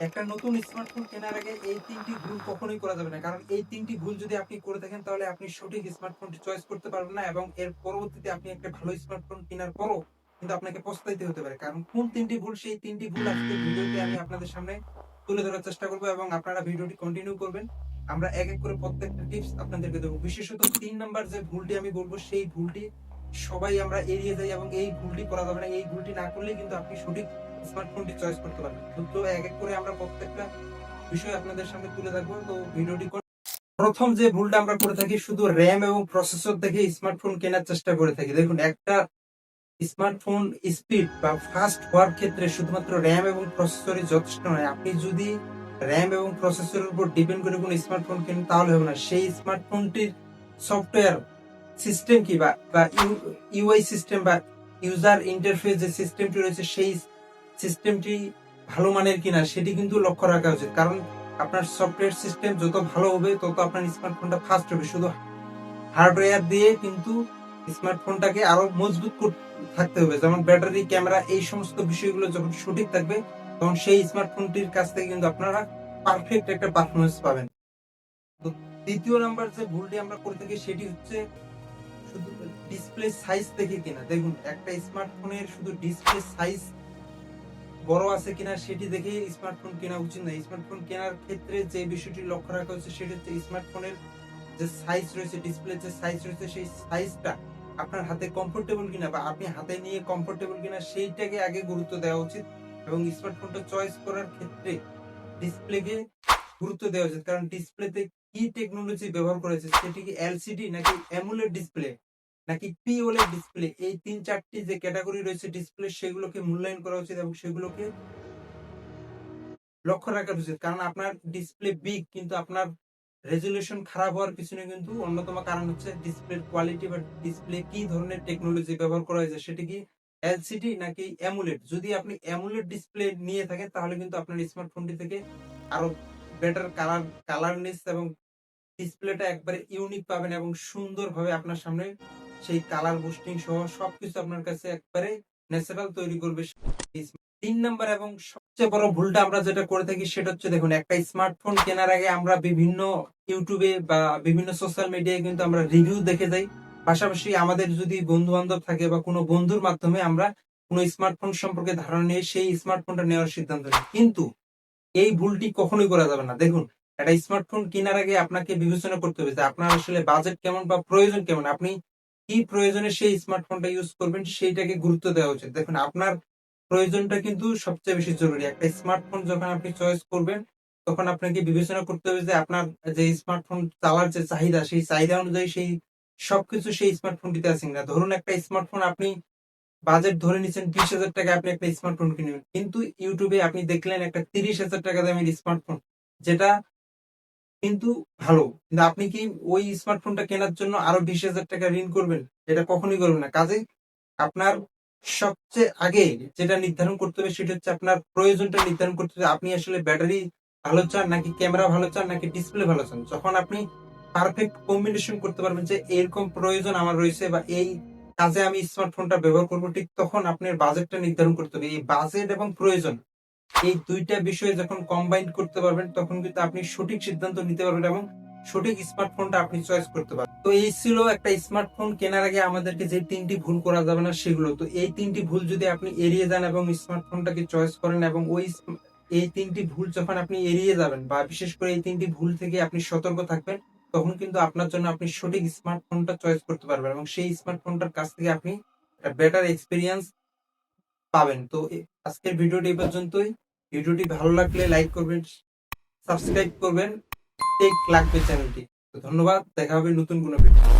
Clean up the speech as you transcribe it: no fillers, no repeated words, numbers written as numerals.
একটা নতুন স্মার্টফোন কেনার আগে এই ৩ টি ভুল কখনোই করা যাবে না। কারণ এই ৩ টি ভুল যদি আপনি করে থাকেন তাহলে আপনি সঠিক স্মার্টফোনটি চয়েস করতে পারবেন না এবং এর পরবর্তীতে আপনি একটা ভালো স্মার্টফোন কেনার পরও কিন্তু আপনাকে পস্তাইতে হতে পারে। কারণ কোন ৩ টি ভুল সেই ৩ টি ভুল আজকের ভিডিওতে আমি আপনাদের সামনে তুলে ধরার চেষ্টা করব এবং আপনারা ভিডিওটি কন্টিনিউ করবেন। আমরা এক, এক করে প্রত্যেকটা টিপস আপনাদেরকে দেব। বিশেষত ৩ নাম্বার যে ভুলটি আমি বলব সেই ভুলটি সবাই আমরা এড়িয়ে যাই এবং এই ভুলটি করা যাবে না। এই ভুলটি না করলেই কিন্তু আপনি সঠিক স্মার্টফোনটি চয়েস করতে পারবেন। তো এক, এক করে আমরা প্রত্যেকটা বিষয় আপনাদের সামনে তুলে ধরবো। তো ভিডিওটি প্রথম যে ভুলটা আমরা করে থাকি শুধু র‍্যাম এবং প্রসেসর দেখে স্মার্টফোন কেনার চেষ্টা করে থাকি। দেখুন একটা স্মার্টফোন স্পিড বা ফাস্ট হওয়ার ক্ষেত্রে শুধুমাত্র র‍্যাম এবং প্রসেসরই যথেষ্ট নয়। আপনি যদি র‍্যাম এবং প্রসেসরের উপর ডিপেন্ড করে কোনো স্মার্টফোন কেনেন তাহলে হবে না। সেই স্মার্টফোনটির সফটওয়্যার সিস্টেম কি বা ইউআই সিস্টেম বা ইউজার ইন্টারফেস যে সিস্টেমটি রয়েছে সেই সিস্টেমটি ভালো মানের কিনা সেটি কিন্তু লক্ষ্য রাখা উচিত। কারণ আপনার সফটওয়্যার সিস্টেম যত ভালো হবে তত আপনার স্মার্টফোনটা ফাস্ট হবে। শুধু হার্ডওয়্যার দিয়ে কিন্তু স্মার্টফোনটাকে আরো মজবুত থাকতে হবে। যেমন ব্যাটারি, ক্যামেরা এই সমস্ত বিষয়গুলো যখন সঠিক থাকবে তখন সেই স্মার্টফোনটির কাছ থেকে কিন্তু আপনারা পারফেক্ট একটা পারফরমেন্স পাবেন। তো দ্বিতীয় নাম্বার যে ভুলটি আমরা করে থাকি সেটি হচ্ছে শুধু ডিসপ্লে সাইজ দেখে কিনা। দেখুন একটা স্মার্টফোনের শুধু ডিসপ্লে সাইজ বড় আছে কিনা সেটি দেখে স্মার্টফোন কেনা উচিত না। স্মার্টফোন কেনার ক্ষেত্রে যে বিষয়টি লক্ষ্য রাখা হচ্ছে সেটি হচ্ছে স্মার্টফোনের যে সাইজ রয়েছে, ডিসপ্লে যে সাইজ রয়েছে সেই সাইজটা আপনার হাতে কমফোর্টেবল কিনা বা আপনি হাতে নিয়ে কমফোর্টেবল কিনা সেইটাকে আগে গুরুত্ব দেওয়া উচিত এবং স্মার্টফোনটা চয়েস করার ক্ষেত্রে ডিসপ্লেকে গুরুত্ব দেওয়া উচিত। কারণ ডিসপ্লেতে কি টেকনোলজি ব্যবহার করেছে, সেটি কি এলসিডি নাকি অ্যামোলেড ডিসপ্লে নাকি পিওলেড ডিসপ্লে, এই ৩-৪টি যে ক্যাটাগরি রয়েছে ডিসপ্লে সেগুলোকে মূল্যায়ন করা উচিত এবং সেগুলোকে লক্ষ্য রাখা উচিত। কারণ আপনার ডিসপ্লে বিগ কিন্তু আপনার রেজুলেশন খারাপ হওয়ার পিছনে কিন্তু অন্যতম কারণ হচ্ছে ডিসপ্লের কোয়ালিটি বা ডিসপ্লে কি ধরনের টেকনোলজি ব্যবহার করা হয়েছে, সেটি কি এলসিডি নাকি অ্যামোলেড। যদি আপনি অ্যামোলেড ডিসপ্লে নিয়ে থাকেন তাহলে কিন্তু আপনার স্মার্টফোনটি থেকে আরো বেটার কালারনেস এবং ডিসপ্লেটা একবারে ইউনিক পাবেন এবং সুন্দরভাবে আপনার সামনে সেই কালার বুস্টিং সহ সবকিছু আপনার কাছে একবারে ন্যাচারাল তৈরি করবে। ৩ নাম্বার এবং সবচেয়ে বড় ভুলটা আমরা যেটা করে থাকি সেটা হচ্ছে দেখুন একটা স্মার্টফোন কেনার আগে আমরা বিভিন্ন ইউটিউবে বা বিভিন্ন সোশ্যাল মিডিয়ায় কিন্তু আমরা রিভিউ দেখে যাই। পাশাপাশি আমাদের যদি বন্ধু বান্ধব থাকে বা কোনো বন্ধুর মাধ্যমে আমরা কোনো স্মার্টফোন সম্পর্কে ধারণা নিয়ে সেই স্মার্টফোনটা নেওয়ার সিদ্ধান্ত নিই। কিন্তু এই ভুলটি কখনোই করা যাবে না। দেখুন একটা স্মার্টফোন কেনার আগে আপনাকে বিবেচনা করতে হবে যে আপনার আসলে বাজেট কেমন বা প্রয়োজন কেমন। আপনি কি প্রয়োজনে সেই স্মার্টফোনটা ইউজ করবেন সেইটাকে গুরুত্ব দেওয়া উচিত। দেখুন আপনার প্রয়োজনটা কিন্তু সবচেয়ে বেশি জরুরি। একটা স্মার্টফোন যখন আপনি চয়েস করবেন তখন আপনাকে বিবেচনা করতে হবে যে আপনার যে স্মার্টফোন চালার যে চাহিদা সেই চাহিদা অনুযায়ী সেই সবকিছু সেই স্মার্টফোনটিতে আছে কিনা। ধরুন একটা স্মার্টফোন আপনি বাজেট ধরে নিচ্ছেন ২০,০০০ টাকায় আপনি একটা স্মার্টফোন কিনবেন। কিন্তু ইউটিউবে আপনি দেখলেন একটা ৩০,০০০ টাকা দামের স্মার্টফোন যেটা কিন্তু ভালো। কিন্তু আপনি কি ওই স্মার্টফোনটা কেনার জন্য আরো ২০,০০০ টাকা ঋণ করবেন? এটা কখনোই করবেন না। কাজেই আপনার সবচেয়ে আগে যেটা নির্ধারণ করতে হবে সেটা হচ্ছে আপনার প্রয়োজনটা নির্ধারণ করতে হবে। আপনি আসলে ব্যাটারি ভালো চান নাকি ক্যামেরা ভালো চান নাকি ডিসপ্লে ভালো চান। যখন আপনি পারফেক্ট কম্বিনেশন করতে পারবেন যে এরকম প্রয়োজন আমার রয়েছে বা এই কাজে আমি স্মার্টফোনটা ব্যবহার করব, ঠিক তখন আপনার বাজেটটা নির্ধারণ করতে হবে। এই বাজেট এবং প্রয়োজন এই ২ টা বিষয় যখন কম্বাইন করতে পারবেন তখন কিন্তু আপনি সঠিক সিদ্ধান্ত নিতে পারবেন এবং সঠিক স্মার্টফোনটা আপনি চয়েস করতে পারবেন। তো এই ছিল একটা স্মার্টফোন কেনার আগে আমাদেরকে যে ৩ টি ভুল করা যাবে না সেগুলো। তো এই ৩ টি ভুল যদি আপনি এড়িয়ে যান এবং স্মার্টফোনটাকে চয়েস করেন এবং এই ৩ টি ভুল যখন আপনি এড়িয়ে যাবেন বা বিশেষ করে এই ৩ টি ভুল থেকে আপনি সতর্ক থাকবেন তখন কিন্তু আপনার জন্য আপনি সঠিক স্মার্টফোনটা চয়েস করতে পারবেন এবং সেই স্মার্টফোনটার কাছ থেকে আপনি একটা বেটার এক্সপেরিয়েন্স পাবেন। তো আজকের ভিডিওটি এই পর্যন্তই। ভিডিওটি ভালো লাগলে লাইক করবেন, সাবস্ক্রাইব করবেন, টেক লাগবে চ্যানেলটি। তো ধন্যবাদ, দেখা হবে নতুন কোনো ভিডিও।